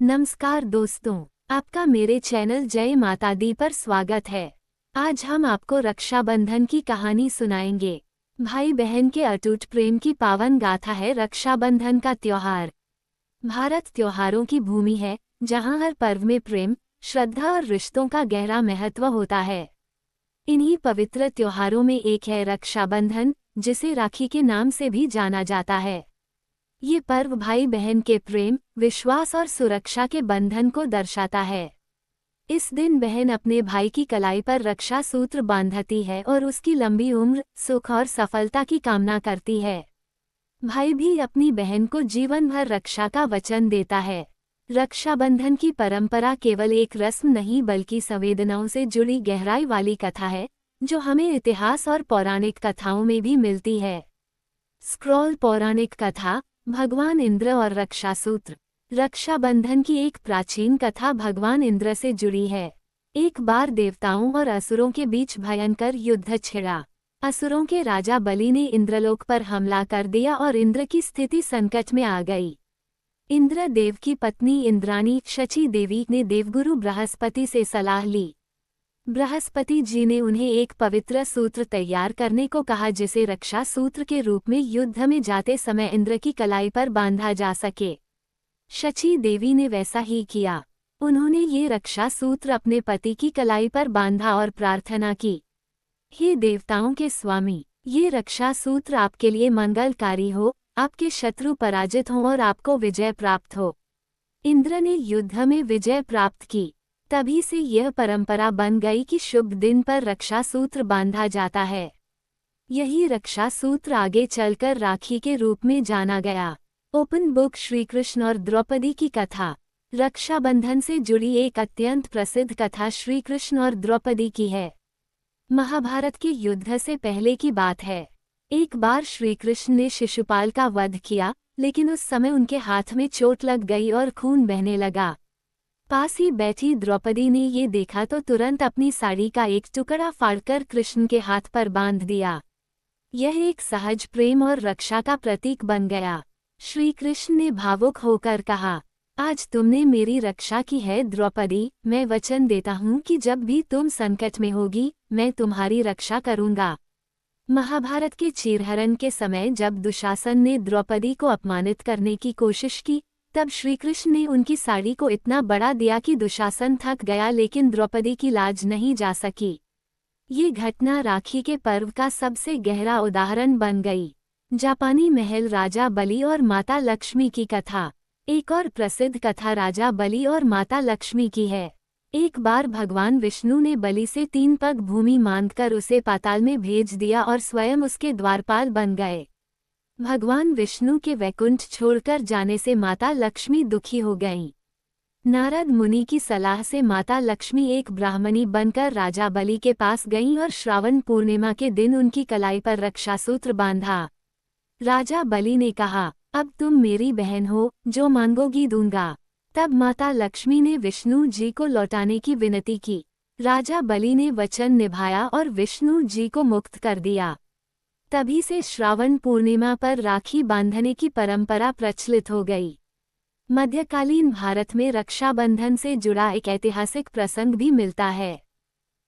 नमस्कार दोस्तों, आपका मेरे चैनल जय माता दी पर स्वागत है। आज हम आपको रक्षाबंधन की कहानी सुनाएंगे। भाई बहन के अटूट प्रेम की पावन गाथा है रक्षाबंधन का त्योहार। भारत त्योहारों की भूमि है, जहां हर पर्व में प्रेम, श्रद्धा और रिश्तों का गहरा महत्व होता है। इन्हीं पवित्र त्योहारों में एक है रक्षाबंधन, जिसे राखी के नाम से भी जाना जाता है। ये पर्व भाई बहन के प्रेम, विश्वास और सुरक्षा के बंधन को दर्शाता है। इस दिन बहन अपने भाई की कलाई पर रक्षा सूत्र बांधती है और उसकी लंबी उम्र, सुख और सफलता की कामना करती है। भाई भी अपनी बहन को जीवन भर रक्षा का वचन देता है। रक्षाबंधन की परंपरा केवल एक रस्म नहीं बल्कि संवेदनाओं से जुड़ी गहराई वाली कथा है, जो हमें इतिहास और पौराणिक कथाओं में भी मिलती है। स्क्रॉल पौराणिक कथा, भगवान इंद्र और रक्षासूत्र। रक्षाबंधन की एक प्राचीन कथा भगवान इंद्र से जुड़ी है। एक बार देवताओं और असुरों के बीच भयंकर युद्ध छिड़ा। असुरों के राजा बलि ने इंद्रलोक पर हमला कर दिया और इंद्र की स्थिति संकट में आ गई। इंद्र देव की पत्नी इंद्राणी शची देवी ने देवगुरु बृहस्पति से सलाह ली। बृहस्पति जी ने उन्हें एक पवित्र सूत्र तैयार करने को कहा, जिसे रक्षा सूत्र के रूप में युद्ध में जाते समय इंद्र की कलाई पर बांधा जा सके। शची देवी ने वैसा ही किया। उन्होंने ये रक्षा सूत्र अपने पति की कलाई पर बांधा और प्रार्थना की, हे देवताओं के स्वामी, ये रक्षा सूत्र आपके लिए मंगलकारी हो, आपके शत्रु पराजित हों और आपको विजय प्राप्त हो। इंद्र ने युद्ध में विजय प्राप्त की। तभी से यह परंपरा बन गई कि शुभ दिन पर रक्षा सूत्र बांधा जाता है। यही रक्षा सूत्र आगे चलकर राखी के रूप में जाना गया। ओपन बुक श्री कृष्ण और द्रौपदी की कथा। रक्षाबंधन से जुड़ी एक अत्यंत प्रसिद्ध कथा श्री कृष्ण और द्रौपदी की है। महाभारत के युद्ध से पहले की बात है। एक बार श्री कृष्ण ने शिशुपाल का वध किया, लेकिन उस समय उनके हाथ में चोट लग गई और खून बहने लगा। पास ही बैठी द्रौपदी ने ये देखा तो तुरंत अपनी साड़ी का एक टुकड़ा फाड़कर कृष्ण के हाथ पर बांध दिया। यह एक सहज प्रेम और रक्षा का प्रतीक बन गया। श्री कृष्ण ने भावुक होकर कहा, आज तुमने मेरी रक्षा की है द्रौपदी, मैं वचन देता हूँ कि जब भी तुम संकट में होगी, मैं तुम्हारी रक्षा करूँगा। महाभारत के चीरहरण के समय जब दुशासन ने द्रौपदी को अपमानित करने की कोशिश की, तब श्रीकृष्ण ने उनकी साड़ी को इतना बड़ा दिया कि दुशासन थक गया, लेकिन द्रौपदी की लाज नहीं जा सकी। ये घटना राखी के पर्व का सबसे गहरा उदाहरण बन गई। जापानी महल राजा बलि और माता लक्ष्मी की कथा। एक और प्रसिद्ध कथा राजा बलि और माता लक्ष्मी की है। एक बार भगवान विष्णु ने बलि से 3 पग भूमि मांगकर उसे पाताल में भेज दिया और स्वयं उसके द्वारपाल बन गए। भगवान विष्णु के वैकुंठ छोड़कर जाने से माता लक्ष्मी दुखी हो गईं। नारद मुनि की सलाह से माता लक्ष्मी एक ब्राह्मणी बनकर राजा बलि के पास गईं और श्रावण पूर्णिमा के दिन उनकी कलाई पर रक्षासूत्र बांधा। राजा बलि ने कहा, अब तुम मेरी बहन हो, जो मांगोगी दूंगा। तब माता लक्ष्मी ने विष्णु जी को लौटाने की विनती की। राजा बलि ने वचन निभाया और विष्णु जी को मुक्त कर दिया। तभी से श्रावण पूर्णिमा पर राखी बांधने की परंपरा प्रचलित हो गई। मध्यकालीन भारत में रक्षाबंधन से जुड़ा एक ऐतिहासिक प्रसंग भी मिलता है।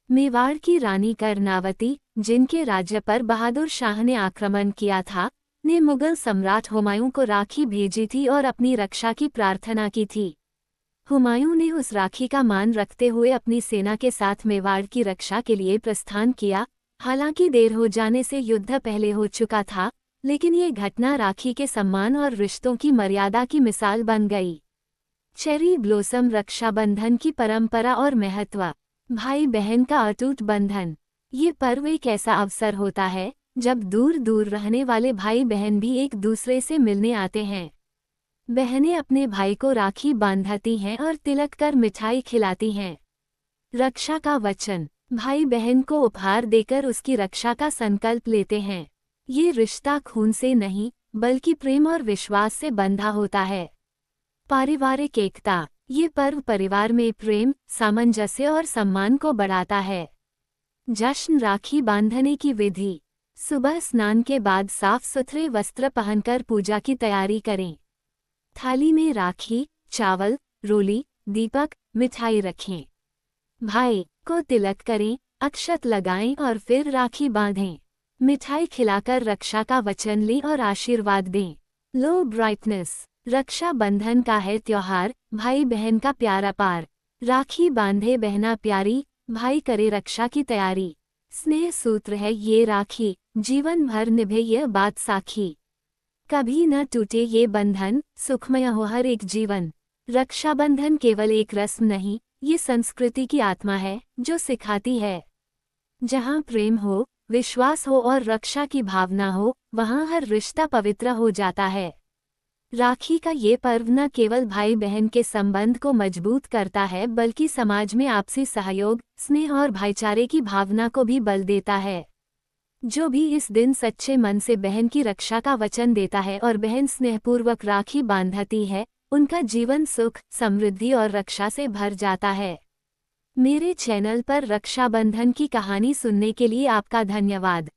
मेवाड़ की रानी कर्णावती, जिनके राज्य पर बहादुर शाह ने आक्रमण किया था, ने मुगल सम्राट हुमायूं को राखी भेजी थी और अपनी रक्षा की प्रार्थना की थी। हुमायूं ने उस राखी का मान रखते हुए अपनी सेना के साथ मेवाड़ की रक्षा के लिए प्रस्थान किया। हालांकि देर हो जाने से युद्ध पहले हो चुका था, लेकिन ये घटना राखी के सम्मान और रिश्तों की मर्यादा की मिसाल बन गई। चेरी ब्लॉसम रक्षाबंधन की परंपरा और महत्व। भाई बहन का अटूट बंधन। ये पर्व एक ऐसा अवसर होता है जब दूर दूर रहने वाले भाई बहन भी एक दूसरे से मिलने आते हैं। बहनें अपने भाई को राखी बांधती हैं और तिलक कर मिठाई खिलाती हैं। रक्षा का वचन। भाई बहन को उपहार देकर उसकी रक्षा का संकल्प लेते हैं। ये रिश्ता खून से नहीं, बल्कि प्रेम और विश्वास से बंधा होता है। पारिवारिक एकता। ये पर्व परिवार में प्रेम, सामंजस्य और सम्मान को बढ़ाता है। जश्न। राखी बांधने की विधि। सुबह स्नान के बाद साफ सुथरे वस्त्र पहनकर पूजा की तैयारी करें। थाली में राखी, चावल, रोली, दीपक, मिठाई रखें। भाई को तिलक करें, अक्षत लगाएं और फिर राखी बांधें। मिठाई खिलाकर रक्षा का वचन लें और आशीर्वाद दें। लो ब्राइटनेस। रक्षा बंधन का है त्योहार, भाई बहन का प्यार अपार। राखी बांधे बहना प्यारी, भाई करे रक्षा की तैयारी। स्नेह सूत्र है ये राखी, जीवन भर निभे ये बात साखी। कभी न टूटे ये बंधन, सुखमय हो हर एक जीवन। रक्षाबंधन केवल एक रस्म नहीं, ये संस्कृति की आत्मा है जो सिखाती है, जहाँ प्रेम हो, विश्वास हो और रक्षा की भावना हो, वहाँ हर रिश्ता पवित्र हो जाता है। राखी का ये पर्व न केवल भाई बहन के संबंध को मजबूत करता है बल्कि समाज में आपसी सहयोग, स्नेह और भाईचारे की भावना को भी बल देता है। जो भी इस दिन सच्चे मन से बहन की रक्षा का वचन देता है और बहन स्नेहपूर्वक राखी बांधती है, उनका जीवन सुख, समृद्धि और रक्षा से भर जाता है। मेरे चैनल पर रक्षाबंधन की कहानी सुनने के लिए आपका धन्यवाद।